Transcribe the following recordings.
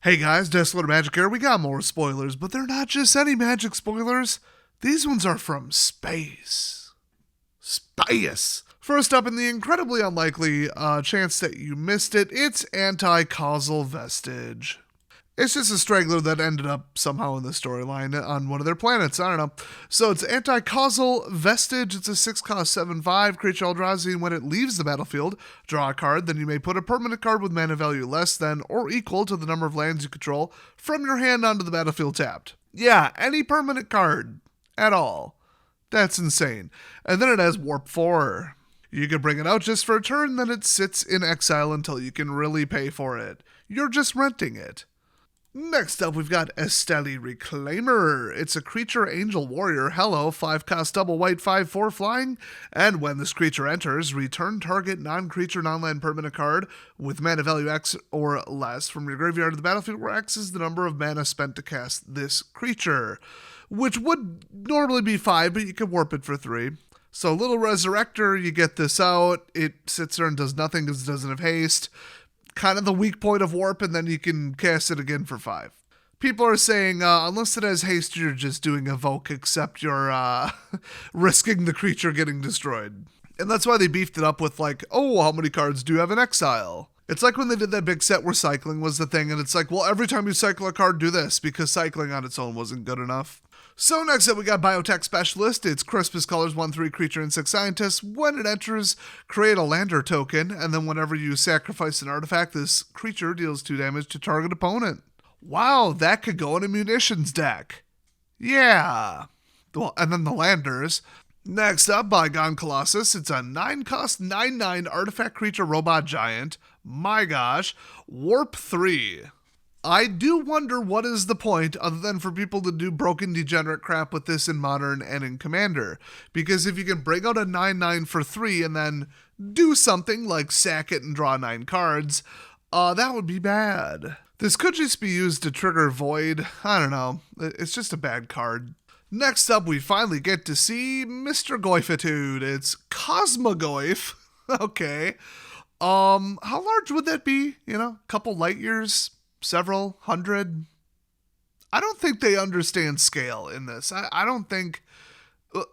Hey guys, Desolate Magic here. We got more spoilers, but they're not just any magic spoilers. These ones are from space. Space! First up, in the incredibly unlikely chance that you missed it, it's Anti-Causal Vestige. It's just a straggler that ended up somehow in the storyline on one of their planets. I don't know. So it's Anti-Causal Vestige. It's a 6-cost 7/5 creature Eldrazi, and when it leaves the battlefield, draw a card. Then you may put a permanent card with mana value less than or equal to the number of lands you control from your hand onto the battlefield tapped. Yeah, any permanent card at all. That's insane. And then it has Warp 4. You can bring it out just for a turn, then it sits in exile until you can really pay for it. You're just renting it. Next up, we've got Esteli Reclaimer. It's a creature angel warrior. Hello, 5-cost double white, 5/4 flying. And when this creature enters, return target non-creature non-land permanent card with mana value X or less from your graveyard to the battlefield, where X is the number of mana spent to cast this creature, which would normally be 5, but you can warp it for 3. So Little Resurrector, you get this out. It sits there and does nothing because it doesn't have haste. Kind of the weak point of warp, and then you can cast it again for 5. People are saying, unless it has haste, you're just doing evoke, except you're risking the creature getting destroyed. And that's why they beefed it up with like, oh, how many cards do you have in exile? It's like when they did that big set where cycling was the thing, and it's like, well, every time you cycle a card, do this, because cycling on its own wasn't good enough. So next up, we got Biotech Specialist. It's Crispus Colors, 1/3 creature, insect scientist. When it enters, create a lander token, and then whenever you sacrifice an artifact, this creature deals 2 damage to target opponent. Wow, that could go in a munitions deck. Yeah. Well, and then the landers. Next up, Bygone Colossus. It's a 9-cost 9/9 artifact creature robot giant. My gosh. Warp 3. I do wonder what is the point other than for people to do broken degenerate crap with this in Modern and in Commander. Because if you can bring out a 9/9 for 3 and then do something like sack it and draw 9 cards, that would be bad. This could just be used to trigger Void. I don't know. It's just a bad card. Next up, we finally get to see Mr. Goifitude. It's Cosmogoyf. Okay. How large would that be? You know, a couple light years? Several hundred? I don't think they understand scale in this. I don't think...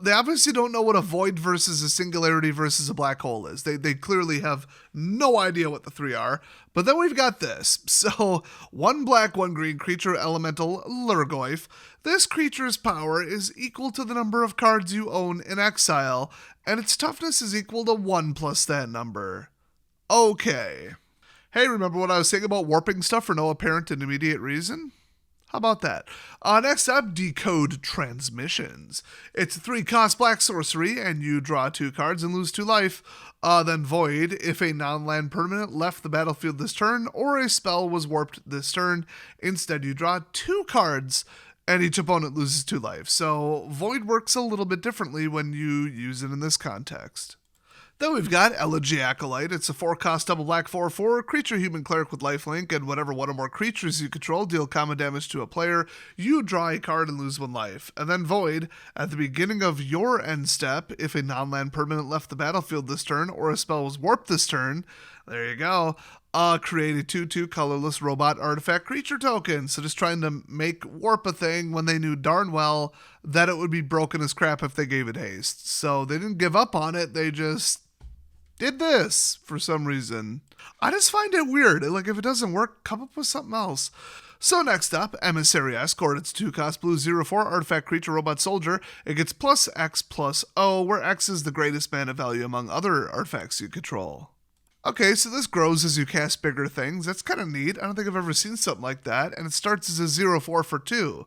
They obviously don't know what a void versus a singularity versus a black hole is. They clearly have no idea what the 3 are. But then we've got this. So, 1 black, 1 green creature elemental Lurgoyf. This creature's power is equal to the number of cards you own in exile, and its toughness is equal to 1 plus that number. Okay. Hey, remember what I was saying about warping stuff for no apparent and immediate reason? How about that? Next up, Decode Transmissions. It's a 3-cost black sorcery, and you draw 2 cards and lose 2 life. Then Void, if a non-land permanent left the battlefield this turn, or a spell was warped this turn. Instead, you draw 2 cards, and each opponent loses 2 life. So Void works a little bit differently when you use it in this context. Then we've got Elegy Acolyte. It's a 4-cost double black 4/4 creature human cleric with lifelink, and whenever one or more creatures you control deal common damage to a player, you draw a card and lose 1 life. And then Void, at the beginning of your end step, if a non-land permanent left the battlefield this turn or a spell was warped this turn, there you go, create a 2/2 colorless robot artifact creature token. So just trying to make warp a thing when they knew darn well that it would be broken as crap if they gave it haste. So they didn't give up on it, they just did this for some reason. I just find it weird. Like, if it doesn't work, come up with something else. So next up, Emissary Escort. It's 2-cost blue 0/4 artifact creature robot soldier. It gets +X+O, where X is the greatest mana value among other artifacts you control. Okay, so this grows as you cast bigger things. That's kind of neat. I don't think I've ever seen something like that. And it starts as a 0/4 for 2.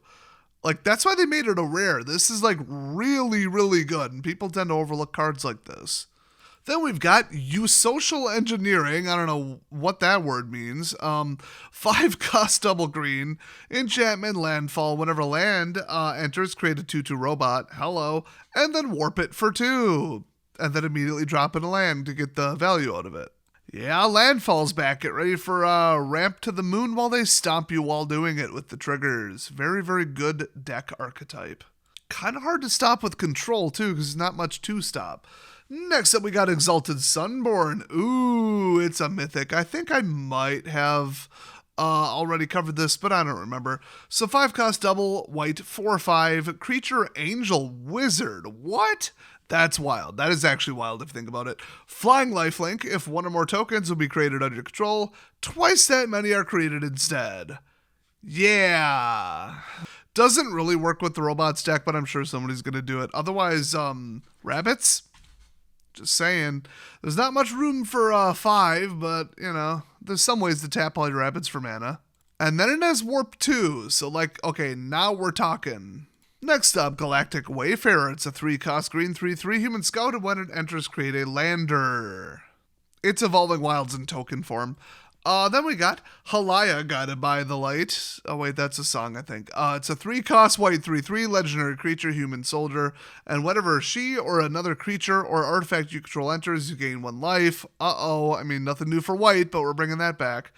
Like, that's why they made it a rare. This is, like, really, really good. And people tend to overlook cards like this. Then we've got Eusocial Engineering. I don't know what that word means. 5-cost double green. Enchantment landfall. Whenever land enters, create a 2/2 robot. Hello. And then warp it for 2. And then immediately drop in a land to get the value out of it. Yeah, landfall's back. Get ready for ramp to the moon while they stomp you while doing it with the triggers. Very, very good deck archetype. Kind of hard to stop with control, too, because there's not much to stop. Next up, we got Exalted Sunborn. Ooh, it's a mythic. I think I might have Already covered this, but I don't remember. So 5 cost double, white, 4/5, creature, angel, wizard. What? That's wild. That is actually wild if you think about it. Flying lifelink, if one or more tokens will be created under your control, twice that many are created instead. Yeah. Doesn't really work with the robot stack, but I'm sure somebody's going to do it. Otherwise, rabbits? Just saying. There's not much room for 5, but, you know, there's some ways to tap all your rabbits for mana. And then it has Warp 2, so like, okay, now we're talking. Next up, Galactic Wayfarer. It's a 3 cost green 3/3 human scout, and when it enters, create a lander. It's evolving wilds in token form. Then we got Halaya, Guided by the Light. Oh wait, that's a song, I think. It's a 3 cost white 3/3 legendary creature, human soldier, and whenever she or another creature or artifact you control enters, you gain 1 life. I mean, nothing new for white, but we're bringing that back.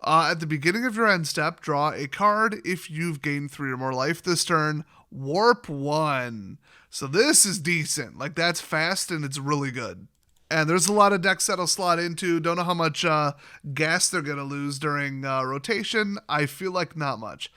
At the beginning of your end step, draw a card if you've gained 3 or more life this turn. Warp 1. So this is decent. Like, that's fast and it's really good. And there's a lot of decks that'll slot into. Don't know how much gas they're going to lose during rotation. I feel like not much.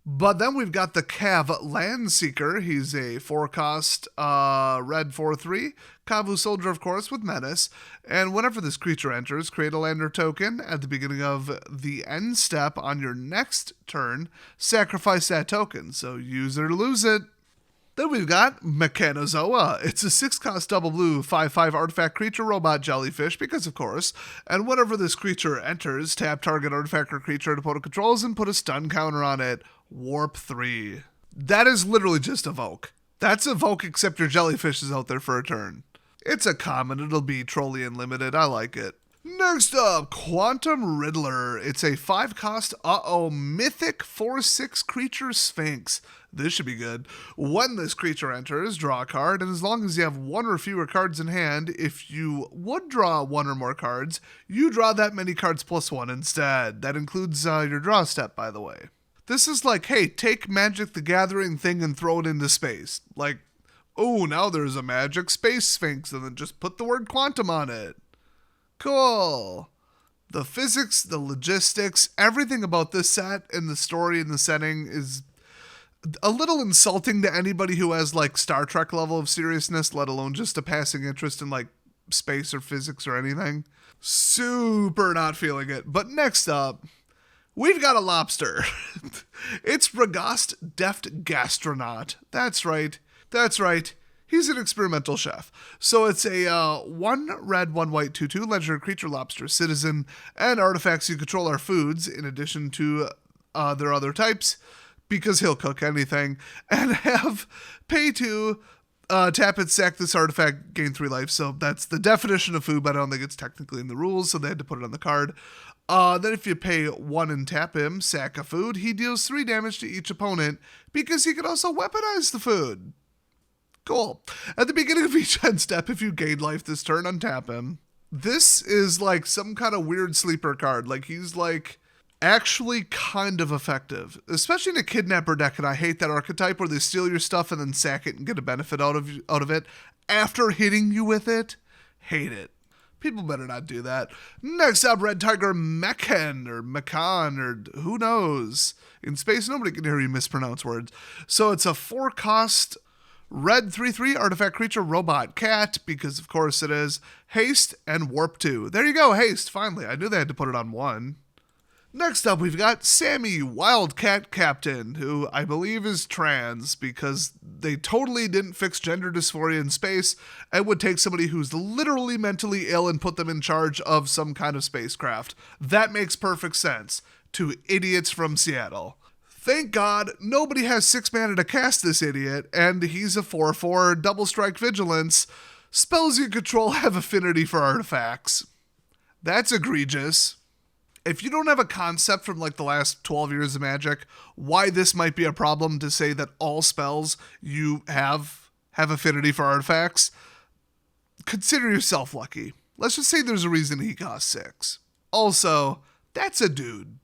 But then we've got the Cav Landseeker. He's a 4 cost red 4/3. Kavu Soldier, of course, with Menace. And whenever this creature enters, create a lander token. At the beginning of the end step on your next turn, sacrifice that token. So use it or lose it. Then we've got Mechanozoa. It's a 6 cost double blue 5/5 artifact creature robot jellyfish, because of course. And whenever this creature enters, tap target artifact or creature opponent controls and put a stun counter on it. Warp 3. That is literally just Evoke. That's Evoke, except your jellyfish is out there for a turn. It's a common. It'll be Trollian limited. I like it. Next up, Quantum Riddler. It's a 5 cost, mythic 4/6 creature Sphinx. This should be good. When this creature enters, draw a card, and as long as you have 1 or fewer cards in hand, if you would draw 1 or more cards, you draw that many cards plus 1 instead. That includes your draw step, by the way. This is like, hey, take Magic the Gathering thing and throw it into space. Like, oh, now there's a Magic Space Sphinx, and then just put the word quantum on it. Cool. The physics, the logistics, everything about this set and the story and the setting is a little insulting to anybody who has like Star Trek level of seriousness, let alone just a passing interest in like space or physics or anything. Super not feeling it. But next up, we've got a lobster. It's Ragast Deft Gastronaut. That's right. He's an experimental chef. So it's a 1 red, 1 white, 2/2 legendary creature lobster citizen, and artifacts you control are foods in addition to their other types, because he'll cook anything, and have pay to tap it, sack this artifact, gain 3 life. So that's the definition of food, but I don't think it's technically in the rules, so they had to put it on the card. Then if you pay 1 and tap him, sack a food, he deals 3 damage to each opponent, because he can also weaponize the food. Cool. At the beginning of each end step, if you gain life this turn, untap him. This is like some kind of weird sleeper card. Like, he's like actually kind of effective, especially in a kidnapper deck, and I hate that archetype where they steal your stuff and then sack it and get a benefit out of it after hitting you with it. Hate it. People better not do that. Next up, Red Tiger Mechan, or Mechan, or who knows. In space, nobody can hear you mispronounce words. So it's a 4 cost red 3/3 artifact creature robot cat, because of course it is. Haste and Warp 2. There you go, haste, finally. I knew they had to put it on 1. Next up, we've got Sammy, Wildcat Captain, who I believe is trans, because they totally didn't fix gender dysphoria in space and would take somebody who's literally mentally ill and put them in charge of some kind of spacecraft. That makes perfect sense to idiots from Seattle. Thank God nobody has 6 mana to cast this idiot, and he's a 4/4 double strike vigilance. Spells you control have affinity for artifacts. That's egregious. If you don't have a concept from like the last 12 years of Magic, why this might be a problem to say that all spells you have affinity for artifacts, consider yourself lucky. Let's just say there's a reason he costs 6. Also, that's a dude.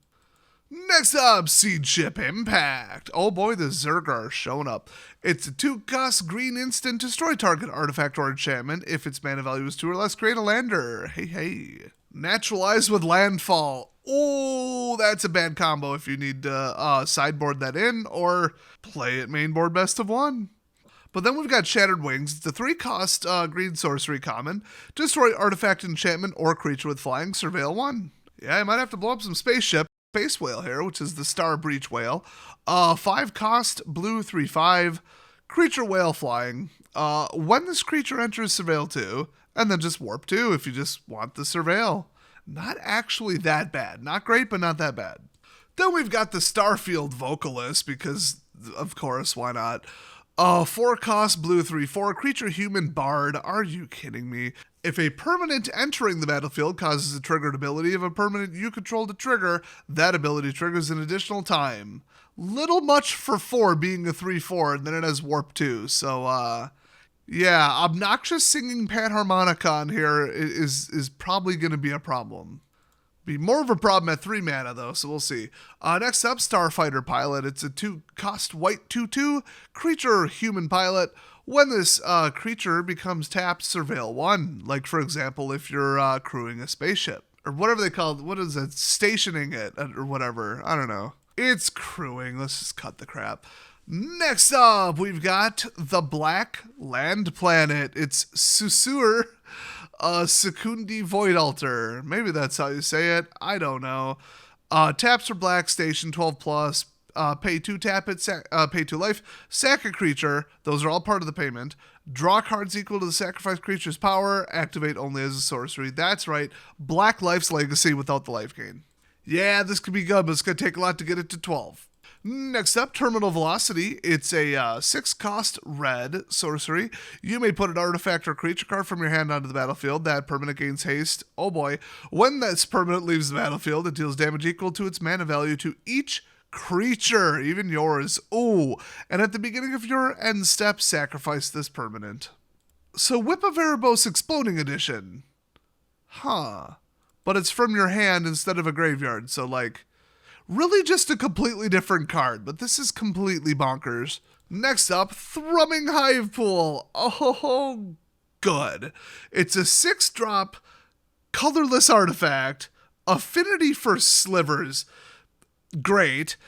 Next up, Seed Ship Impact. Oh boy, the Zergar showing up. It's a 2 cost green instant, destroy target artifact or enchantment. If its mana value is 2 or less, create a lander. Hey. Naturalize with landfall. Oh, that's a bad combo if you need to sideboard that in or play it mainboard best of one. But then we've got Shattered Wings. It's a 3-cost green sorcery common. Destroy artifact, enchantment, or creature with flying. Surveil 1. Yeah, I might have to blow up some spaceship. Space Whale here, which is the Star Breach Whale. 5-cost, blue 3/5, creature whale flying. When this creature enters Surveil 2, and then just Warp 2 if you just want the Surveil. Not actually that bad. Not great, but not that bad. Then we've got the Starfield Vocalist, because, of course, why not? 4-cost, blue 3/4, creature human bard. Are you kidding me? If a permanent entering the battlefield causes a triggered ability of a permanent you control to trigger, that ability triggers an additional time. Little much for 4 being a 3/4, and then it has Warp 2. So, yeah, obnoxious singing panharmonicon here is probably going to be a problem. Be more of a problem at 3 mana, though, so we'll see. Next up, Starfighter Pilot. It's a 2-cost white 2/2 creature human pilot. When this creature becomes tapped, Surveil 1. Like, for example, if you're crewing a spaceship. Or whatever they call it. What is it? Stationing it, or whatever. I don't know. It's crewing. Let's just cut the crap. Next up, we've got the Black Land Planet. It's Susur. Secundi Void Altar. Maybe that's how you say it. I don't know. Taps for black, station 12+. Pay 2 tap it, pay 2 life. Sack a creature. Those are all part of the payment. Draw cards equal to the sacrificed creature's power. Activate only as a sorcery. That's right. Black Life's Legacy without the life gain. Yeah, this could be good, but it's going to take a lot to get it to 12. Next up, Terminal Velocity. It's a 6-cost red sorcery. You may put an artifact or creature card from your hand onto the battlefield. That permanent gains haste. Oh boy. When this permanent leaves the battlefield, it deals damage equal to its mana value to each creature, even yours. Ooh. And at the beginning of your end step, sacrifice this permanent. So Whip of Erebos Exploding Edition. Huh. But it's from your hand instead of a graveyard, so like... really just a completely different card, but this is completely bonkers. Next up, Thrumming Hive Pool. Oh, good. It's a 6-drop, colorless artifact, affinity for slivers. Great.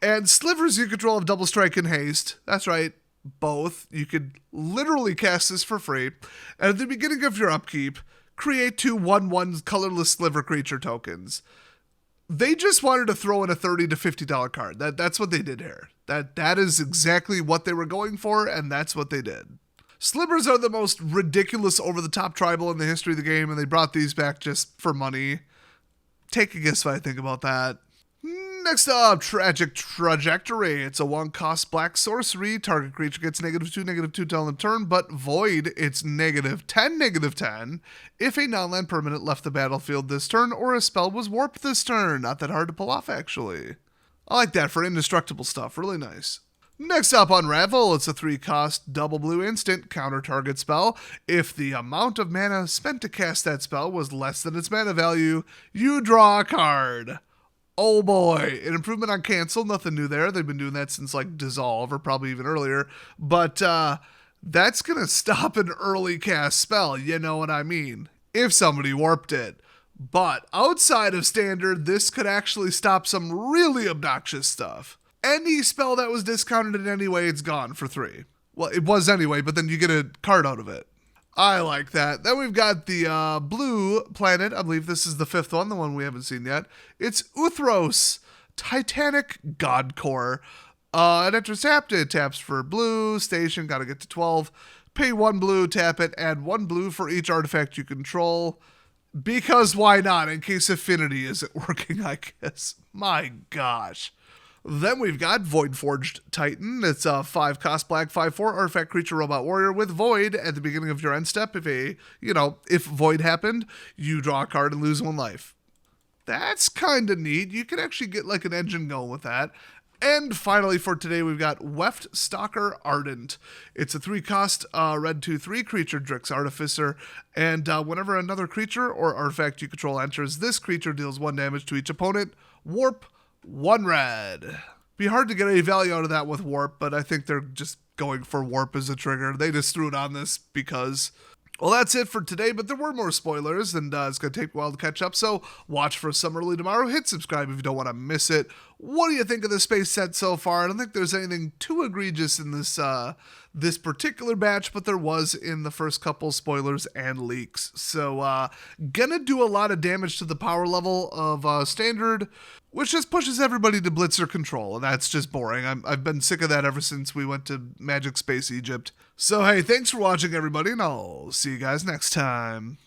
And slivers you control have double strike and haste. That's right, both. You could literally cast this for free. And at the beginning of your upkeep, create 2 1/1 colorless sliver creature tokens. They just wanted to throw in a $30 to $50 card. That's what they did here. That is exactly what they were going for, and that's what they did. Slivers are the most ridiculous over-the-top tribal in the history of the game, and they brought these back just for money. Take a guess what I think about that. Next up, Tragic Trajectory. It's a 1-cost black sorcery. Target creature gets -2/-2 till end of turn, but void, it's -10/-10 if a non-land permanent left the battlefield this turn or a spell was warped this turn. Not that hard to pull off, actually. I like that for indestructible stuff. Really nice. Next up, Unravel. It's a 3-cost double blue instant counter target spell. If the amount of mana spent to cast that spell was less than its mana value, you draw a card. Oh boy, an improvement on cancel, nothing new there. They've been doing that since like Dissolve or probably even earlier. But that's going to stop an early cast spell, you know what I mean, if somebody warped it. But outside of standard, this could actually stop some really obnoxious stuff. Any spell that was discounted in any way, it's gone for 3. Well, it was anyway, but then you get a card out of it. I like that. Then we've got the blue planet. I believe this is the 5th one, the one we haven't seen yet. It's Uthros, Titanic God Core. It enters tapped. It taps for blue. Station, gotta get to 12. Pay 1 blue, tap it, add 1 blue for each artifact you control. Because why not? In case Affinity isn't working, I guess. My gosh. Then we've got Void Forged Titan. It's a 5-cost black 5/4 artifact creature robot warrior with Void at the beginning of your end step. If Void happened, you draw a card and lose 1 life. That's kind of neat. You can actually get like an engine going with that. And finally for today, we've got Weft Stalker Ardent. It's a 3-cost red 2/3 creature Drix Artificer. And whenever another creature or artifact you control enters, this creature deals 1 damage to each opponent. Warp 1 red. Be hard to get any value out of that with Warp, but I think they're just going for Warp as a trigger. They just threw it on this because Well, that's it for today, but there were more spoilers, and it's going to take a while to catch up, so watch for some early tomorrow. Hit subscribe if you don't want to miss it. What do you think of the space set so far? I don't think there's anything too egregious in this particular batch, but there was in the first couple spoilers and leaks. So, gonna do a lot of damage to the power level of standard, which just pushes everybody to Blitzer control, and that's just boring. I've been sick of that ever since we went to Magic Space Egypt. So hey, thanks for watching everybody, and I'll see you guys next time.